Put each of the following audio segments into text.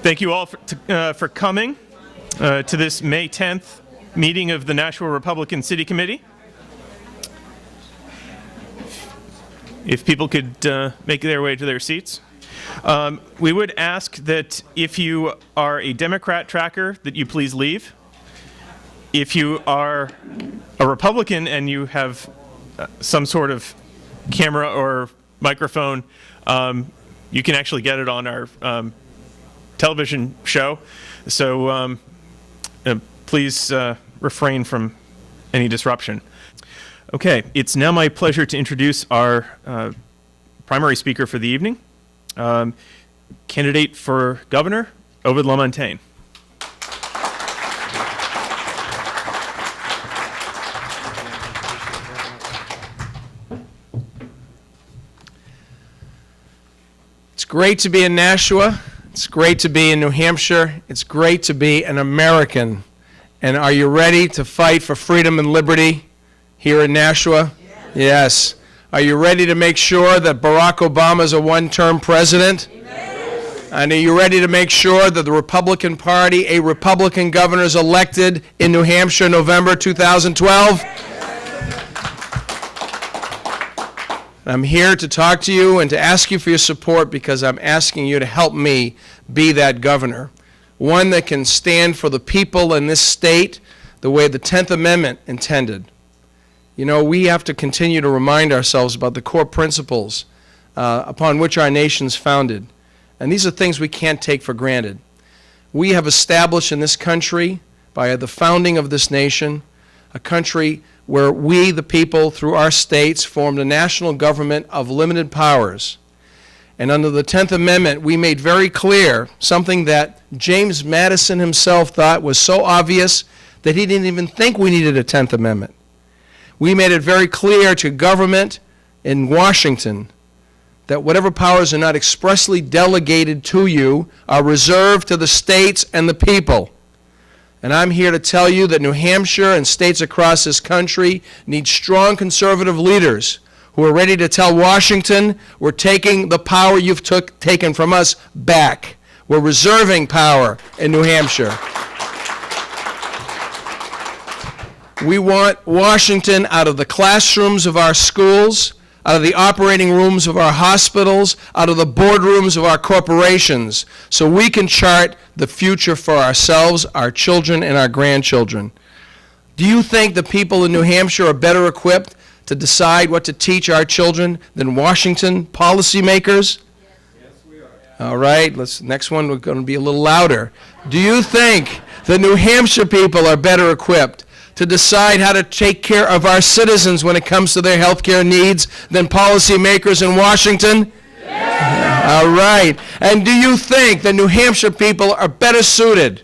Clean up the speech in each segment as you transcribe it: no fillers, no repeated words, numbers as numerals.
Thank you all for coming to this May 10th meeting of the Nashua Republican City Committee. If people could make their way to their seats. We would ask that if you are a Democrat tracker, that you please leave. If you are a Republican and you have some sort of camera or microphone, you can actually get it on our television show. So please refrain from any disruption. Okay, it's now my pleasure to introduce our primary speaker for the evening, candidate for governor, Ovide LaMontagne. It's great to be in Nashua. It's great to be in New Hampshire. It's great to be an American. And are you ready to fight for freedom and liberty here in Nashua? Yes. Are you ready to make sure that Barack Obama is a one-term president? Yes. And are you ready to make sure that the Republican Party, a Republican governor, is elected in New Hampshire in November 2012? I'm here to talk to you and to ask you for your support because I'm asking you to help me be that governor. One that can stand for the people in this state the way the 10th Amendment intended. You know, we have to continue to remind ourselves about the core principles upon which our nation's founded. And these are things we can't take for granted. We have established in this country, by the founding of this nation, a country where we, the people, through our states, formed a national government of limited powers. And under the 10th Amendment, we made very clear something that James Madison himself thought was so obvious that he didn't even think we needed a 10th Amendment. We made it very clear to government in Washington that whatever powers are not expressly delegated to you are reserved to the states and the people. And I'm here to tell you that New Hampshire and states across this country need strong conservative leaders who are ready to tell Washington, we're taking the power you've taken from us back. We're reserving power in New Hampshire. We want Washington out of the classrooms of our schools, out of the operating rooms of our hospitals, out of the boardrooms of our corporations, so we can chart the future for ourselves, our children, and our grandchildren. Do you think the people in New Hampshire are better equipped to decide what to teach our children than Washington policymakers? Yes, we are. All right, next one, we're going to be a little louder. Do you think the New Hampshire people are better equipped to decide how to take care of our citizens when it comes to their health care needs than policymakers in Washington? Yes. All right. And do you think the New Hampshire people are better suited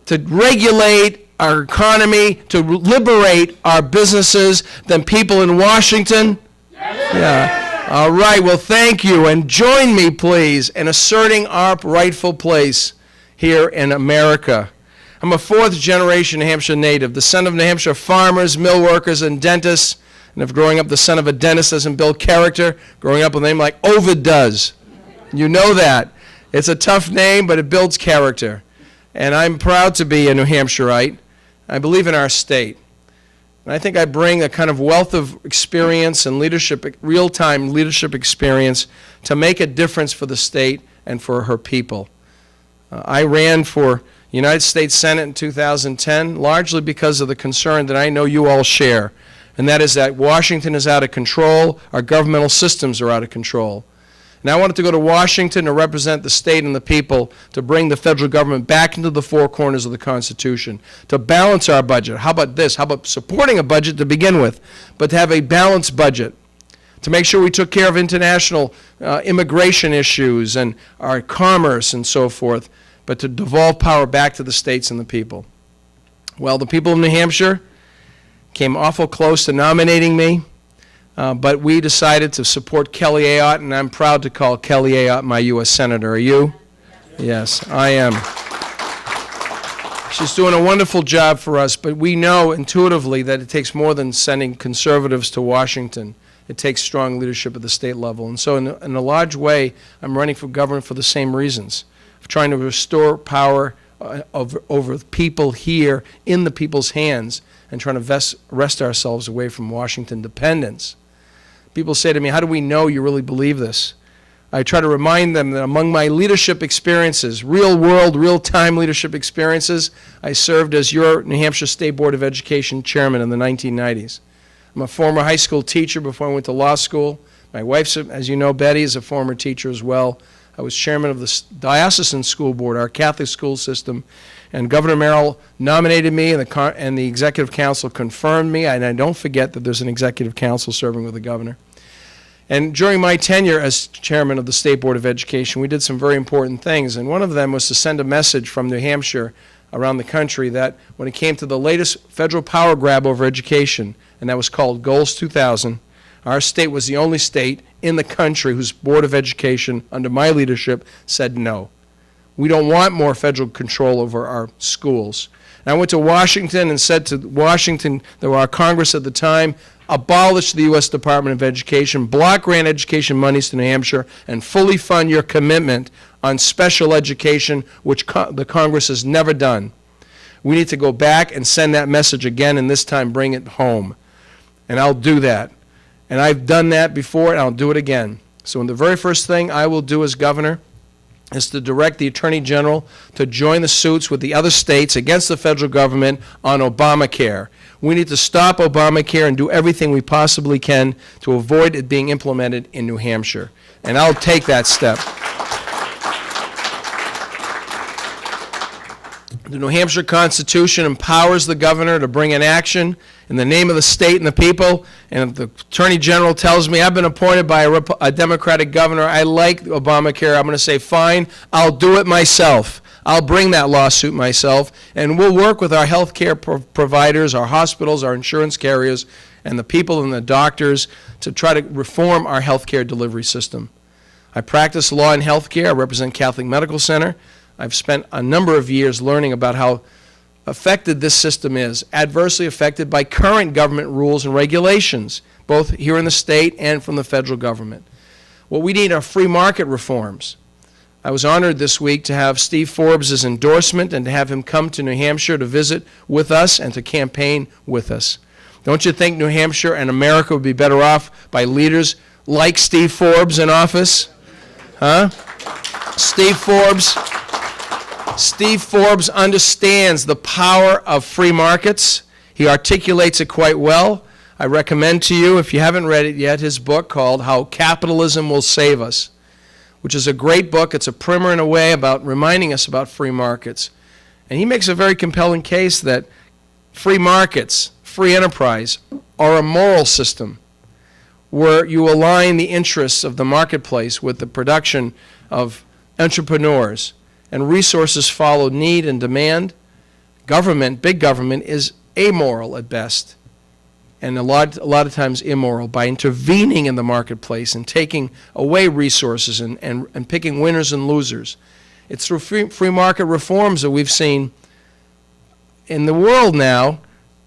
to regulate our economy, to liberate our businesses than people in Washington? Yes. Yeah. All right. Well, thank you. And join me, please, in asserting our rightful place here in America. I'm a fourth-generation New Hampshire native, the son of New Hampshire farmers, mill workers, and dentists. And if growing up the son of a dentist doesn't build character, growing up with a name like Ovide does. You know that. It's a tough name, but it builds character. And I'm proud to be a New Hampshireite. I believe in our state. And I think I bring a kind of wealth of experience and leadership, real-time leadership experience to make a difference for the state and for her people. I ran for United States Senate in 2010, largely because of the concern that I know you all share, and that is that Washington is out of control, our governmental systems are out of control. And I wanted to go to Washington to represent the state and the people, to bring the federal government back into the four corners of the Constitution, to balance our budget. How about this? How about supporting a budget to begin with, but to have a balanced budget, to make sure we took care of international immigration issues and our commerce and so forth, but to devolve power back to the states and the people. Well, the people of New Hampshire came awful close to nominating me, but we decided to support Kelly Ayotte, and I'm proud to call Kelly Ayotte my U.S. Senator. Are you? Yes, I am. She's doing a wonderful job for us, but we know intuitively that it takes more than sending conservatives to Washington. It takes strong leadership at the state level. And so in a large way, I'm running for governor for the same reasons. of trying to restore power over people here in the people's hands and trying to wrest ourselves away from Washington dependence. People say to me, how do we know you really believe this? I try to remind them that among my leadership experiences, real-world, real-time leadership experiences, I served as your New Hampshire State Board of Education chairman in the 1990s. I'm a former high school teacher before I went to law school. My wife, as you know, Betty, is a former teacher as well. I was chairman of the Diocesan School Board, our Catholic school system, and Governor Merrill nominated me, and the Executive Council confirmed me, and I don't forget that there's an Executive Council serving with the governor. And during my tenure as chairman of the State Board of Education, we did some very important things, and one of them was to send a message from New Hampshire around the country that when it came to the latest federal power grab over education, and that was called Goals 2000, our state was the only state in the country whose Board of Education, under my leadership, said no. We don't want more federal control over our schools. And I went to Washington and said to Washington, our Congress at the time, abolish the U.S. Department of Education, block grant education monies to New Hampshire, and fully fund your commitment on special education, which the Congress has never done. We need to go back and send that message again, and this time bring it home. And I'll do that. And I've done that before, and I'll do it again. So the very first thing I will do as governor is to direct the Attorney General to join the suits with the other states against the federal government on Obamacare. We need to stop Obamacare and do everything we possibly can to avoid it being implemented in New Hampshire. And I'll take that step. The New Hampshire Constitution empowers the governor to bring an action in the name of the state and the people. And if the Attorney General tells me I've been appointed by a Democratic governor, I like Obamacare, I'm going to say, fine, I'll do it myself. I'll bring that lawsuit myself, and we'll work with our health care providers, our hospitals, our insurance carriers, and the people and the doctors to try to reform our health care delivery system. I practice law in health care. I represent Catholic Medical Center. I've spent a number of years learning about how affected this system is, adversely affected by current government rules and regulations, both here in the state and from the federal government. What we need are free market reforms. I was honored this week to have Steve Forbes' endorsement and to have him come to New Hampshire to visit with us and to campaign with us. Don't you think New Hampshire and America would be better off by leaders like Steve Forbes in office? Huh? Steve Forbes understands the power of free markets. He articulates it quite well. I recommend to you, if you haven't read it yet, his book called How Capitalism Will Save Us, which is a great book. It's a primer in a way about reminding us about free markets. And he makes a very compelling case that free markets, free enterprise, are a moral system where you align the interests of the marketplace with the production of entrepreneurs, and resources follow need and demand. Government, big government, is amoral at best, and a lot of times immoral by intervening in the marketplace and taking away resources and picking winners and losers. It's through free market reforms that we've seen in the world now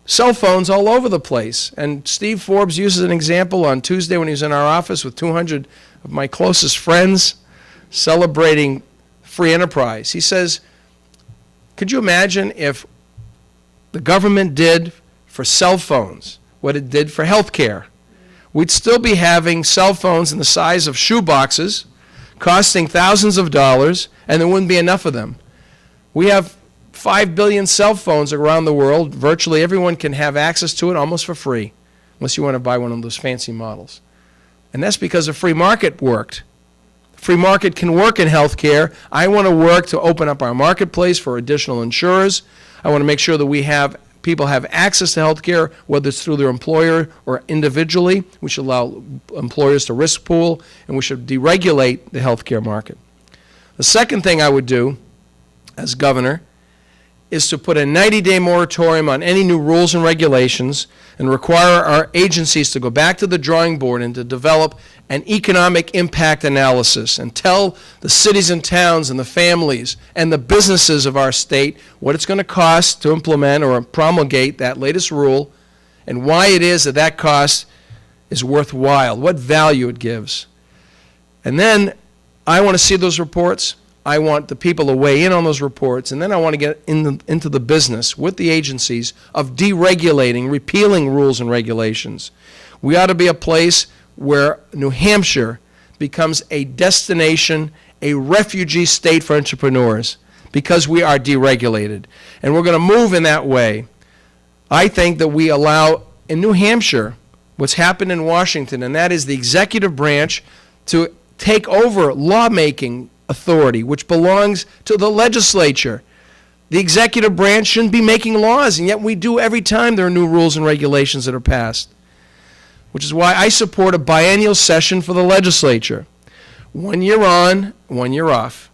cell phones all over the place. And Steve Forbes uses an example on Tuesday when he was in our office with 200 of my closest friends celebrating free enterprise. He says, could you imagine if the government did for cell phones what it did for health care? We'd still be having cell phones in the size of shoe boxes, costing thousands of dollars, and there wouldn't be enough of them. We have 5 billion cell phones around the world. Virtually everyone can have access to it almost for free, unless you want to buy one of those fancy models. And that's because the free market worked. Free market can work in healthcare. I want to work to open up our marketplace for additional insurers. I want to make sure that people have access to healthcare, whether it's through their employer or individually. We should allow employers to risk pool, and we should deregulate the healthcare market. The second thing I would do as governor is to put a 90-day moratorium on any new rules and regulations and require our agencies to go back to the drawing board and to develop an economic impact analysis and tell the cities and towns and the families and the businesses of our state what it's going to cost to implement or promulgate that latest rule and why it is that that cost is worthwhile, what value it gives. And then I want to see those reports. I want the people to weigh in on those reports, and then I want to get into the business with the agencies of deregulating, repealing rules and regulations. We ought to be a place where New Hampshire becomes a destination, a refugee state for entrepreneurs, because we are deregulated. And we're going to move in that way. I think that we allow, in New Hampshire, what's happened in Washington, and that is the executive branch to take over lawmaking authority, which belongs to the legislature. The executive branch shouldn't be making laws, and yet we do every time there are new rules and regulations that are passed, which is why I support a biennial session for the legislature. 1 year on, 1 year off.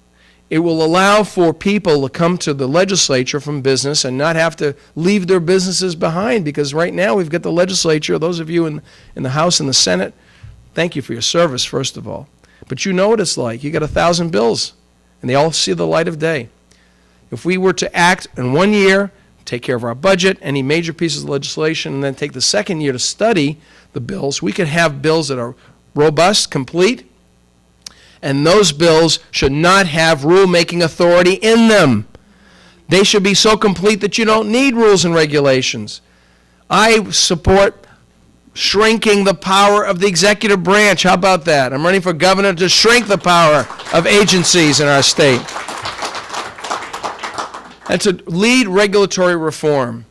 It will allow for people to come to the legislature from business and not have to leave their businesses behind, because right now we've got the legislature, those of you in the House and the Senate, thank you for your service, first of all. But you know what it's like. You got 1,000 bills, and they all see the light of day. If we were to act in 1 year, take care of our budget, any major pieces of legislation, and then take the second year to study the bills, we could have bills that are robust, complete, and those bills should not have rule-making authority in them. They should be so complete that you don't need rules and regulations. I support shrinking the power of the executive branch. How about that? I'm running for governor to shrink the power of agencies in our state. And to lead regulatory reform.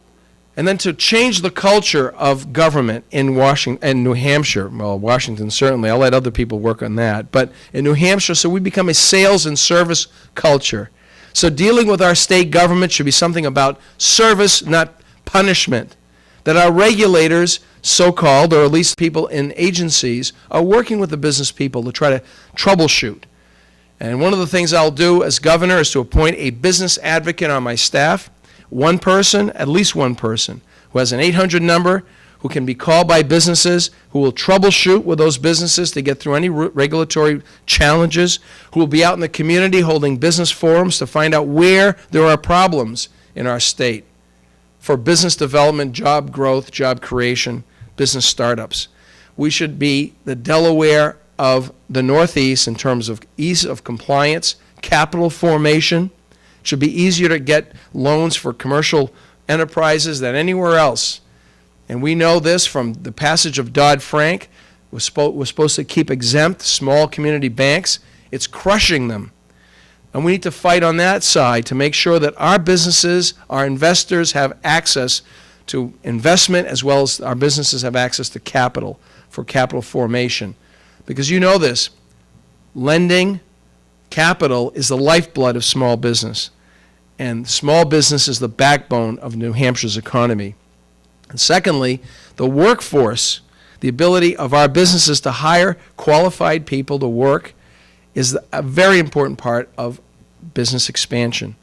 And then to change the culture of government in Washington and New Hampshire. Well, Washington certainly. I'll let other people work on that. But in New Hampshire, so we become a sales and service culture. So dealing with our state government should be something about service, not punishment. That our regulators, so-called, or at least people in agencies, are working with the business people to try to troubleshoot. And one of the things I'll do as governor is to appoint a business advocate on my staff. One person, at least one person, who has an 800 number, who can be called by businesses, who will troubleshoot with those businesses to get through any regulatory challenges, who will be out in the community holding business forums to find out where there are problems in our state for business development, job growth, job creation, business startups. We should be the Delaware of the Northeast in terms of ease of compliance, capital formation. It should be easier to get loans for commercial enterprises than anywhere else. And we know this from the passage of Dodd-Frank. We're supposed to keep exempt small community banks. It's crushing them. And we need to fight on that side to make sure that our businesses, our investors have access to investment, as well as our businesses have access to capital for capital formation. Because you know this, lending capital is the lifeblood of small business. And small business is the backbone of New Hampshire's economy. And secondly, the workforce, the ability of our businesses to hire qualified people to work, is a very important part of business expansion.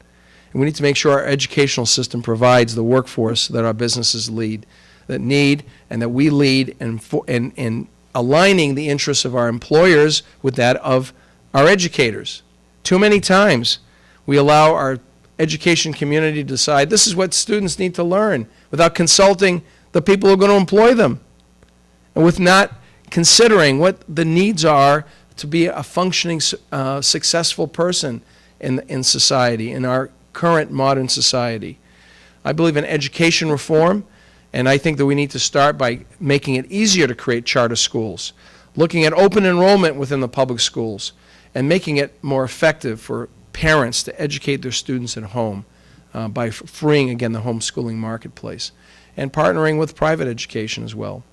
And we need to make sure our educational system provides the workforce that our businesses need, and that we lead in aligning the interests of our employers with that of our educators. Too many times we allow our education community to decide this is what students need to learn without consulting the people who are going to employ them, and with not considering what the needs are to be a functioning, successful person in society, in our current modern society. I believe in education reform, and I think that we need to start by making it easier to create charter schools, looking at open enrollment within the public schools, and making it more effective for parents to educate their students at home by freeing, again, the homeschooling marketplace, and partnering with private education as well.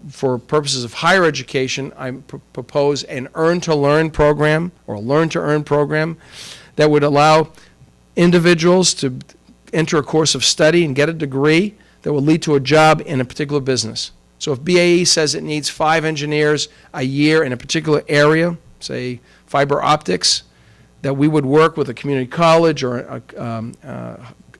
For purposes of higher education, I propose an earn-to-learn program, or a learn-to-earn program, that would allow individuals to enter a course of study and get a degree that will lead to a job in a particular business. So if BAE says it needs 5 engineers a year in a particular area, say fiber optics, that we would work with a community college or a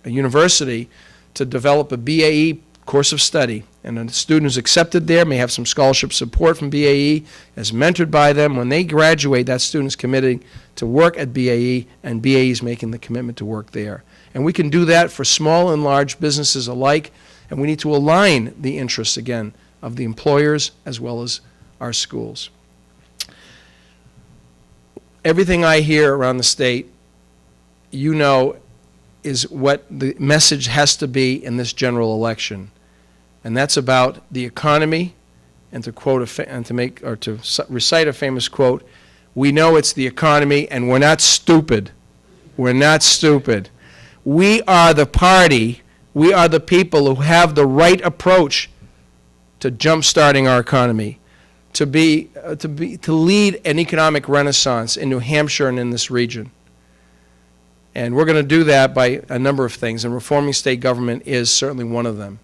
university to develop a BAE course of study. And a student who's accepted there may have some scholarship support from BAE, is mentored by them. When they graduate, that student's committing to work at BAE, and BAE is making the commitment to work there. And we can do that for small and large businesses alike, and we need to align the interests, again, of the employers as well as our schools. everything I hear around the state, you know, is what the message has to be in this general election. And that's about the economy, and to quote recite a famous quote, we know it's the economy, and we're not stupid. We're not stupid. We are the party, we are the people who have the right approach to jump-starting our economy, to lead an economic renaissance in New Hampshire and in this region. And we're going to do that by a number of things, and reforming state government is certainly one of them.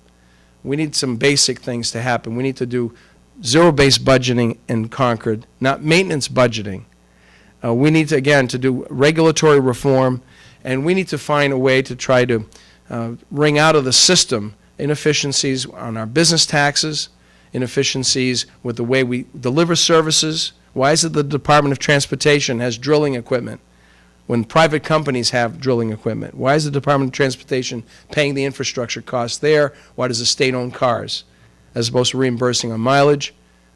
We need some basic things to happen. We need to do zero-based budgeting in Concord, not maintenance budgeting. We need to, again, to do regulatory reform, and we need to find a way to try to wring out of the system inefficiencies on our business taxes, inefficiencies with the way we deliver services. Why is it the Department of Transportation has drilling equipment when private companies have drilling equipment? Why is the Department of Transportation paying the infrastructure costs there? Why does the state own cars as opposed to reimbursing on mileage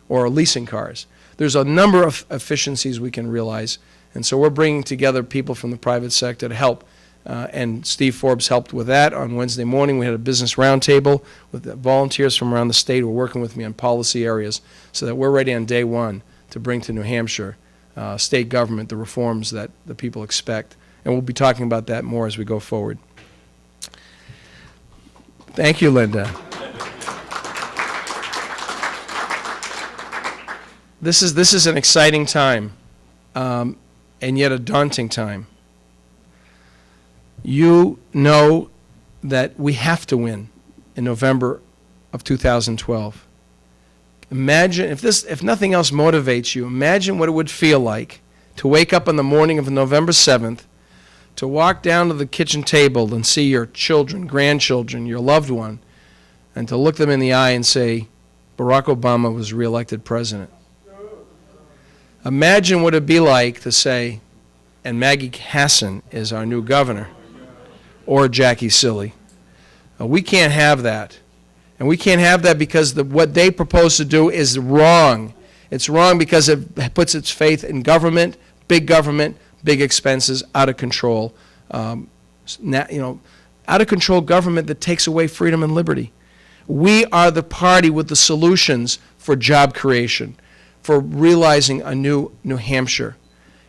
or leasing cars? There's a number of efficiencies we can realize, and so we're bringing together people from the private sector to help, and Steve Forbes helped with that. On Wednesday morning we had a business roundtable with volunteers from around the state who are working with me on policy areas so that we're ready on day one to bring to New Hampshire state government the reforms that the people expect, and we'll be talking about that more as we go forward. Thank you, Linda. This is an exciting time, and yet a daunting time. You know that we have to win in November of 2012. Imagine, if nothing else motivates you, imagine what it would feel like to wake up on the morning of November 7th, to walk down to the kitchen table and see your children, grandchildren, your loved one, and to look them in the eye and say, Barack Obama was reelected president. Imagine what it would be like to say, and Maggie Hassan is our new governor, or Jackie Silly. We can't have that. And we can't have that because what they propose to do is wrong. It's wrong because it puts its faith in government, big expenses, out of control. Out of control government that takes away freedom and liberty. We are the party with the solutions for job creation, for realizing a new New Hampshire.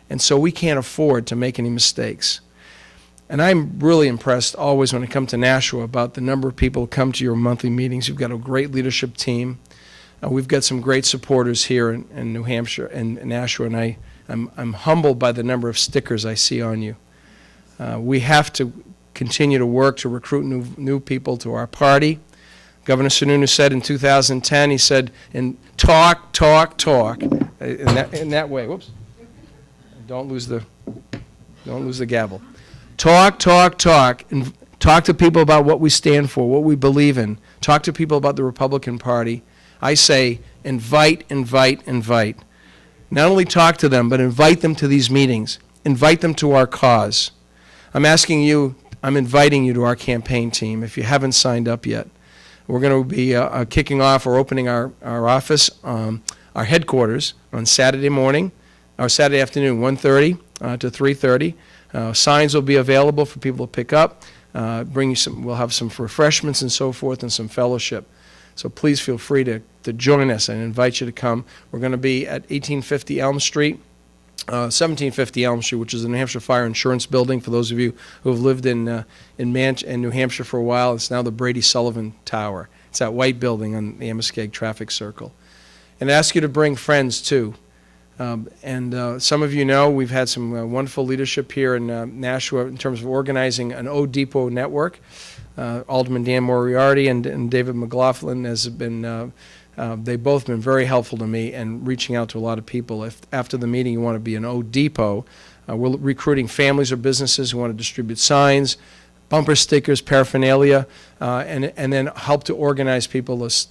And so we can't afford to make any mistakes. And I'm really impressed always when I come to Nashua about the number of people who come to your monthly meetings. You've got a great leadership team. We've got some great supporters here in New Hampshire and Nashua, and I'm humbled by the number of stickers I see on you. We have to continue to work to recruit new people to our party. Governor Sununu said in 2010, he said, talk, in that way. Whoops. Don't lose the gavel. Talk, and talk to people about what we stand for, what we believe in. Talk to people about the Republican Party. I say, invite. Not only talk to them, but invite them to these meetings. Invite them to our cause. I'm inviting you to our campaign team if you haven't signed up yet. We're going to be kicking off or opening our office, our headquarters, on Saturday morning, or Saturday afternoon, 1:30 to 3:30. Signs will be available for people to pick up. We'll have some refreshments and so forth and some fellowship. So please feel free to join us and invite you to come. We're going to be at 1750 Elm Street, which is the New Hampshire Fire Insurance Building. For those of you who have lived in New Hampshire for a while, it's now the Brady Sullivan Tower. It's that white building on the Amoskeag Traffic Circle. And I ask you to bring friends too. Some of you know we've had some wonderful leadership here in Nashua in terms of organizing an O Depot network. Alderman Dan Moriarty and David McLaughlin they've both been very helpful to me and reaching out to a lot of people. If after the meeting you want to be an O Depot, we're recruiting families or businesses who want to distribute signs, bumper stickers, paraphernalia, and then help to organize people to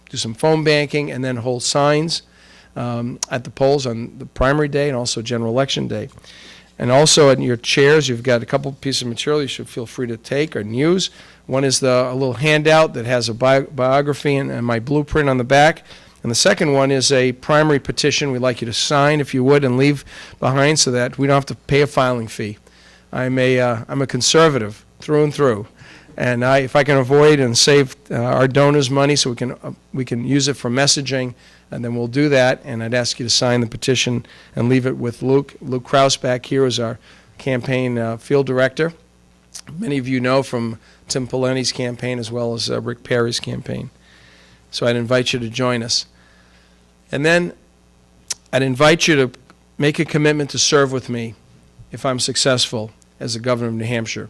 do some phone banking and then hold signs at the polls on the primary day and also general election day. And also in your chairs, you've got a couple pieces of material you should feel free to take or use. One is a little handout that has a biography and my blueprint on the back. And the second one is a primary petition we'd like you to sign, if you would, and leave behind so that we don't have to pay a filing fee. I'm a conservative through and through. And if I can avoid and save our donors money so we can use it for messaging, and then we'll do that. And I'd ask you to sign the petition and leave it with Luke. Luke Kraus back here is our campaign field director. Many of you know from Tim Pawlenty's campaign as well as Rick Perry's campaign. So I'd invite you to join us. And then I'd invite you to make a commitment to serve with me if I'm successful as the governor of New Hampshire.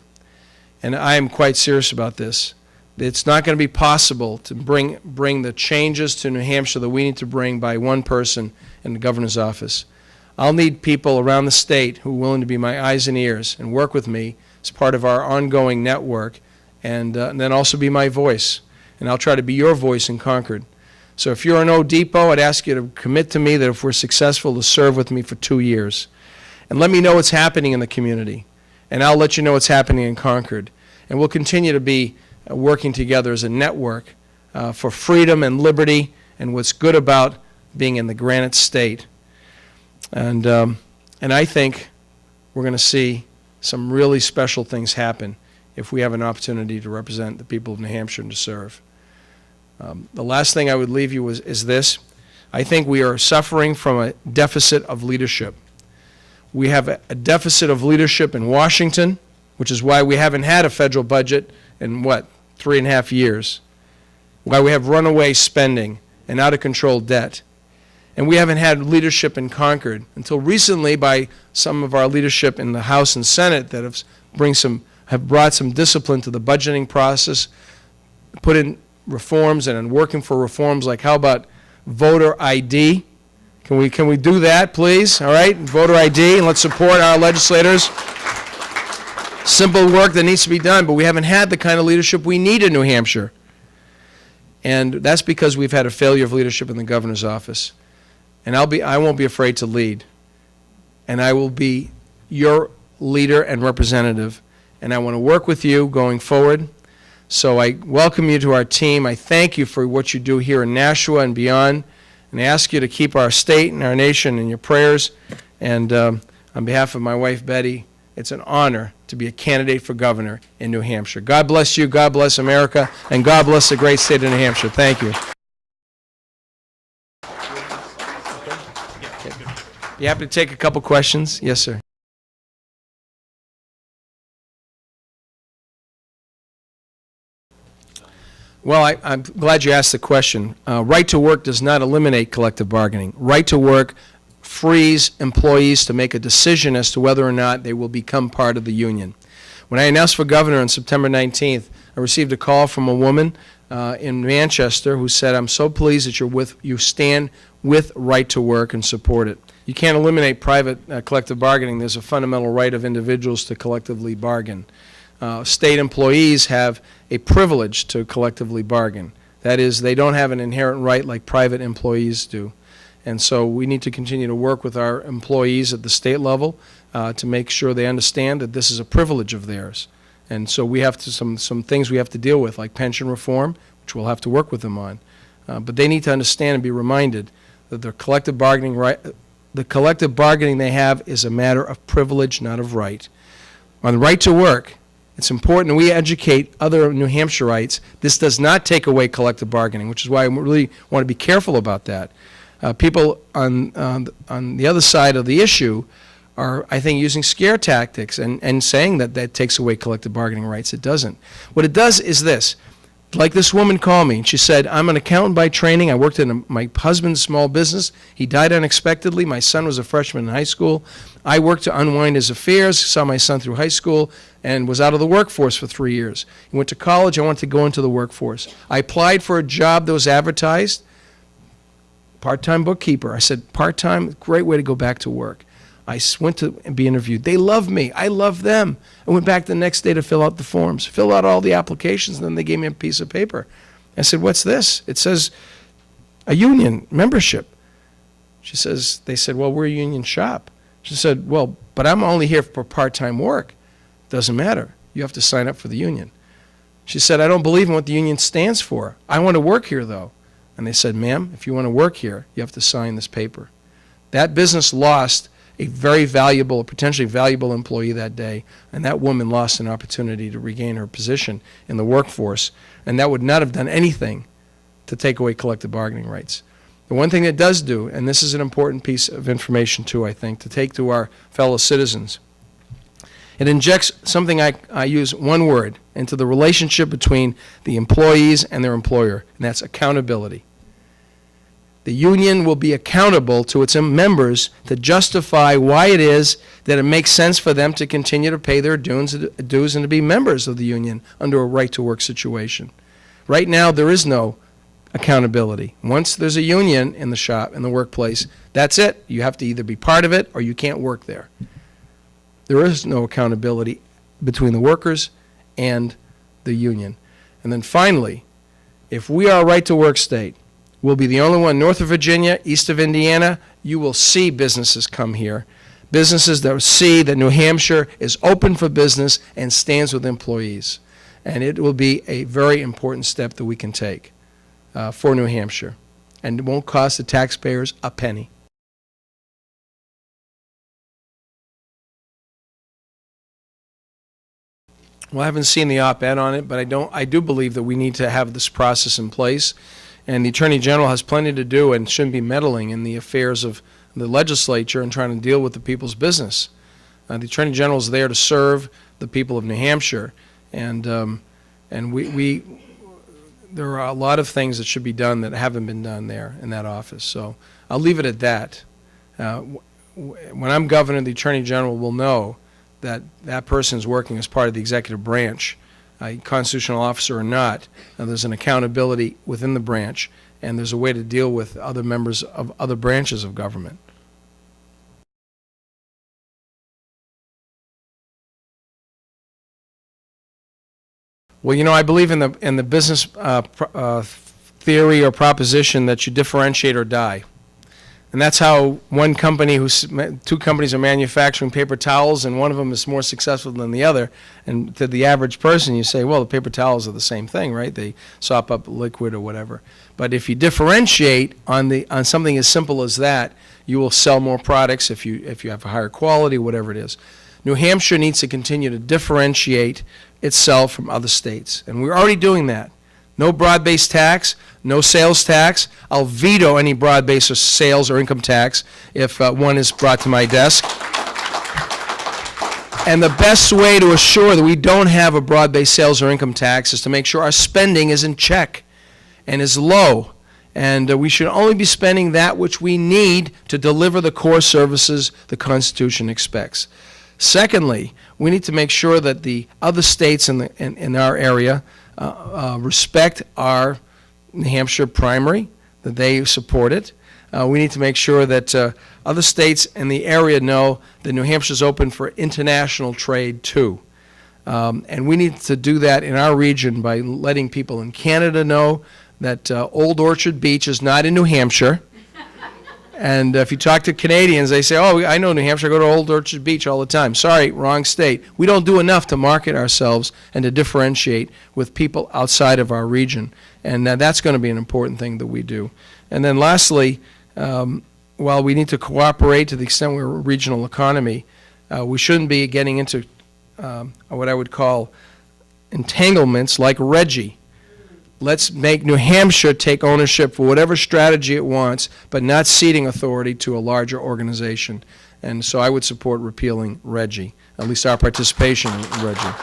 And I am quite serious about this. It's not going to be possible to bring the changes to New Hampshire that we need to bring by one person in the governor's office. I'll need people around the state who are willing to be my eyes and ears and work with me as part of our ongoing network, and then also be my voice. And I'll try to be your voice in Concord. So if you're in O Depot, I'd ask you to commit to me that if we're successful, to serve with me for 2 years. And let me know what's happening in the community. And I'll let you know what's happening in Concord. And we'll continue to be working together as a network for freedom and liberty and what's good about being in the Granite State. And I think we're going to see some really special things happen if we have an opportunity to represent the people of New Hampshire and to serve. The last thing I would leave you with is this. I think we are suffering from a deficit of leadership. We have a deficit of leadership in Washington, which is why we haven't had a federal budget in, 3.5 years. Why we have runaway spending and out-of-control debt. And we haven't had leadership in Concord until recently by some of our leadership in the House and Senate that have brought some discipline to the budgeting process, put in reforms and working for reforms like how about voter ID? Can we do that, please? All right, voter ID, and let's support our legislators. Simple work that needs to be done, but we haven't had the kind of leadership we need in New Hampshire. And that's because we've had a failure of leadership in the governor's office. And I won't be afraid to lead. And I will be your leader and representative. And I want to work with you going forward. So I welcome you to our team. I thank you for what you do here in Nashua and beyond. And I ask you to keep our state and our nation in your prayers. And on behalf of my wife, Betty, it's an honor to be a candidate for governor in New Hampshire. God bless you, God bless America, and God bless the great state of New Hampshire. Thank you. You happy to take a couple questions? Yes, sir. Well, I'm glad you asked the question. Right to work does not eliminate collective bargaining. Right to work frees employees to make a decision as to whether or not they will become part of the union. When I announced for governor on September 19th, I received a call from a woman in Manchester who said, "I'm so pleased that you stand with right to work and support it." You can't eliminate private collective bargaining. There's a fundamental right of individuals to collectively bargain. State employees have a privilege to collectively bargain. That is, they don't have an inherent right like private employees do. And so we need to continue to work with our employees at the state level to make sure they understand that this is a privilege of theirs. And so we have to some things we have to deal with, like pension reform, which we'll have to work with them on. But they need to understand and be reminded that their collective bargaining they have is a matter of privilege, not of right. On the right to work, it's important we educate other New Hampshireites. This does not take away collective bargaining, which is why I really want to be careful about that. People on the other side of the issue are, I think, using scare tactics and saying that that takes away collective bargaining rights. It doesn't. What it does is this. Like this woman called me, and she said, "I'm an accountant by training. I worked in my husband's small business. He died unexpectedly. My son was a freshman in high school. I worked to unwind his affairs, saw my son through high school, and was out of the workforce for 3 years. He went to college. I wanted to go into the workforce. I applied for a job that was advertised, part-time bookkeeper. I said, part-time, great way to go back to work. I went to be interviewed. They loved me. I loved them. I went back the next day to fill out the forms, fill out all the applications, and then they gave me a piece of paper. I said, "What's this?" It says, "A union membership." They said, "Well, we're a union shop." She said, "Well, but I'm only here for part-time work." Doesn't matter. You have to sign up for the union. She said, "I don't believe in what the union stands for. I want to work here, though." And they said, ma'am, if you want to work here, you have to sign this paper. That business lost a very valuable, potentially valuable employee that day, and that woman lost an opportunity to regain her position in the workforce, and that would not have done anything to take away collective bargaining rights. The one thing it does do, and this is an important piece of information too, I think, to take to our fellow citizens, it injects something I use one word into the relationship between the employees and their employer, and that's accountability. The union will be accountable to its members to justify why it is that it makes sense for them to continue to pay their dues and to be members of the union under a right-to-work situation. Right now, there is no accountability. Once there's a union in the shop, in the workplace, that's it. You have to either be part of it or you can't work there. There is no accountability between the workers and the union. And then finally, if we are a right-to-work state, we'll be the only one north of Virginia, east of Indiana. You will see businesses come here, businesses that see that New Hampshire is open for business and stands with employees. And it will be a very important step that we can take for New Hampshire. And it won't cost the taxpayers a penny. Well, I haven't seen the op-ed on it, but I do believe that we need to have this process in place. And the Attorney General has plenty to do and shouldn't be meddling in the affairs of the legislature and trying to deal with the people's business. The Attorney General is there to serve the people of New Hampshire, and there are a lot of things that should be done that haven't been done there in that office. So I'll leave it at that. When I'm governor, the Attorney General will know that that person is working as part of the executive branch, a constitutional officer or not. Now, there's an accountability within the branch, and there's a way to deal with other members of other branches of government. Well, you know, I believe in the business theory or proposition that you differentiate or die. And that's how two companies are manufacturing paper towels, and one of them is more successful than the other. And to the average person, you say, well, the paper towels are the same thing, right? They sop up liquid or whatever. But if you differentiate on something as simple as that, you will sell more products if you have a higher quality, whatever it is. New Hampshire needs to continue to differentiate itself from other states, and we're already doing that. No broad-based tax, no sales tax. I'll veto any broad-based sales or income tax if one is brought to my desk. And the best way to assure that we don't have a broad-based sales or income tax is to make sure our spending is in check and is low. And we should only be spending that which we need to deliver the core services the Constitution expects. Secondly, we need to make sure that the other states in our area respect our New Hampshire primary, that they support it. We need to make sure that other states in the area know that New Hampshire is open for international trade too. And we need to do that in our region by letting people in Canada know that Old Orchard Beach is not in New Hampshire. And if you talk to Canadians, they say, oh, I know New Hampshire, I go to Old Orchard Beach all the time. Sorry, wrong state. We don't do enough to market ourselves and to differentiate with people outside of our region. And that's going to be an important thing that we do. And then lastly, while we need to cooperate to the extent we're a regional economy, we shouldn't be getting into what I would call entanglements like Reggie. Let's make New Hampshire take ownership for whatever strategy it wants, but not ceding authority to a larger organization. And so I would support repealing Reggie, at least our participation in Reggie.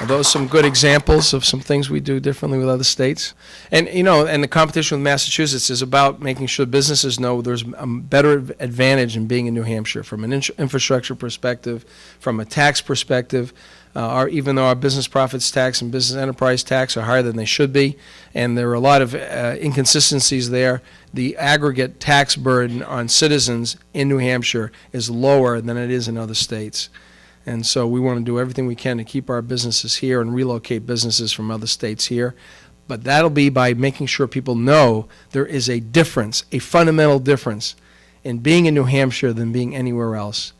Are those some good examples of some things we do differently with other states? And, you know, and the competition with Massachusetts is about making sure businesses know there's a better advantage in being in New Hampshire from an infrastructure perspective, from a tax perspective. Even though our business profits tax and business enterprise tax are higher than they should be, and there are a lot of inconsistencies there, the aggregate tax burden on citizens in New Hampshire is lower than it is in other states. And so we want to do everything we can to keep our businesses here and relocate businesses from other states here. But that'll be by making sure people know there is a difference, a fundamental difference in being in New Hampshire than being anywhere else.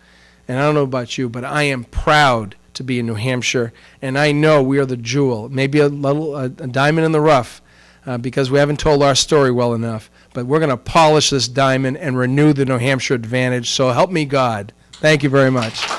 And I don't know about you, but I am proud to be in New Hampshire, and I know we are the jewel, maybe a diamond in the rough, because we haven't told our story well enough. But we're going to polish this diamond and renew the New Hampshire advantage. So help me God. Thank you very much.